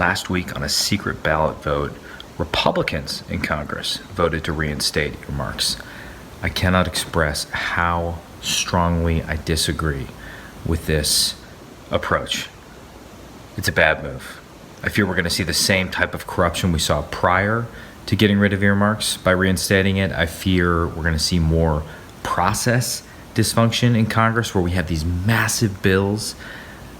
Last week, on a secret ballot vote, Republicans in Congress voted to reinstate earmarks. I cannot express how strongly I disagree with this approach. It's a bad move. I fear we're going to see the same type of corruption we saw prior to getting rid of earmarks by reinstating it. I fear we're going to see more process dysfunction in Congress, where we have these massive bills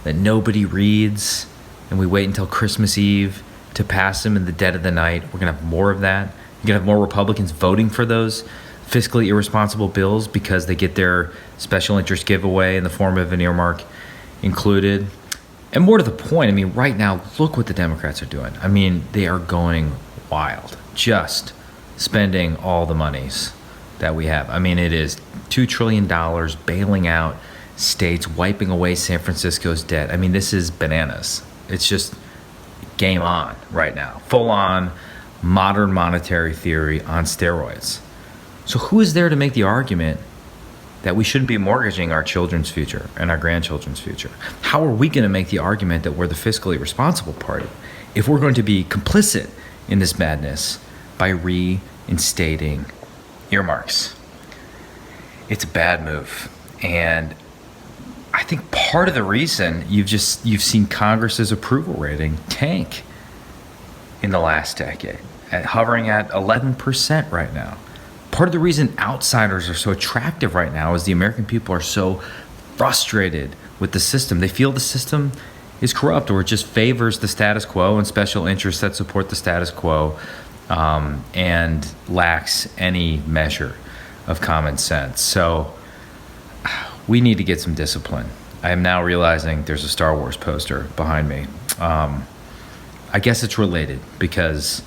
that nobody reads and we wait until Christmas Eve to pass them in the dead of the night. We're going to have more of that. You're going to have more Republicans voting for those fiscally irresponsible bills because they get their special interest giveaway in the form of an earmark included. And more to the point, I mean, right now, look what the Democrats are doing. I mean, they are going wild, just spending all the monies that we have. I mean, it is $2 trillion bailing out states, wiping away San Francisco's debt. I mean, this is bananas. It's just game on right now. Full on modern monetary theory on steroids. So who is there to make the argument that we shouldn't be mortgaging our children's future and our grandchildren's future? How are we going to make the argument that we're the fiscally responsible party if we're going to be complicit in this madness by reinstating earmarks? It's a bad move. And I think part of the reason you've seen Congress's approval rating tank in the last decade, hovering at 11% right now. Part of the reason outsiders are so attractive right now is the American people are so frustrated with the system. They feel the system is corrupt, or it just favors the status quo and special interests that support the status quo, and lacks any measure of common sense. So we need to get some discipline. I am now realizing there's a Star Wars poster behind me. I guess it's related because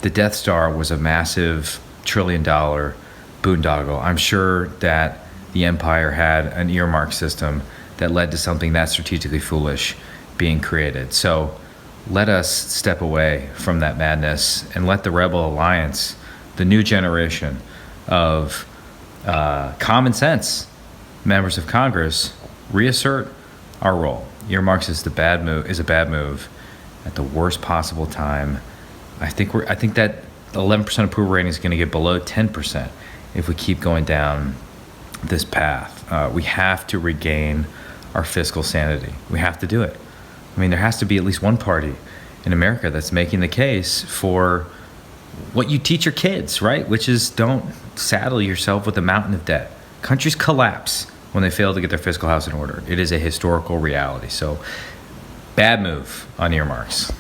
the Death Star was a massive $1 trillion boondoggle. I'm sure that the Empire had an earmark system that led to something that strategically foolish being created. So let us step away from that madness and let the Rebel Alliance, the new generation of common sense members of Congress, reassert our role. Earmarks is a bad move at the worst possible time. I think that 11% approval rating is going to get below 10% if we keep going down this path. We have to regain our fiscal sanity. We have to do it. I mean, there has to be at least one party in America that's making the case for what you teach your kids, right? Which is, don't saddle yourself with a mountain of debt. Countries collapse when they fail to get their fiscal house in order. It is a historical reality. So, bad move on earmarks.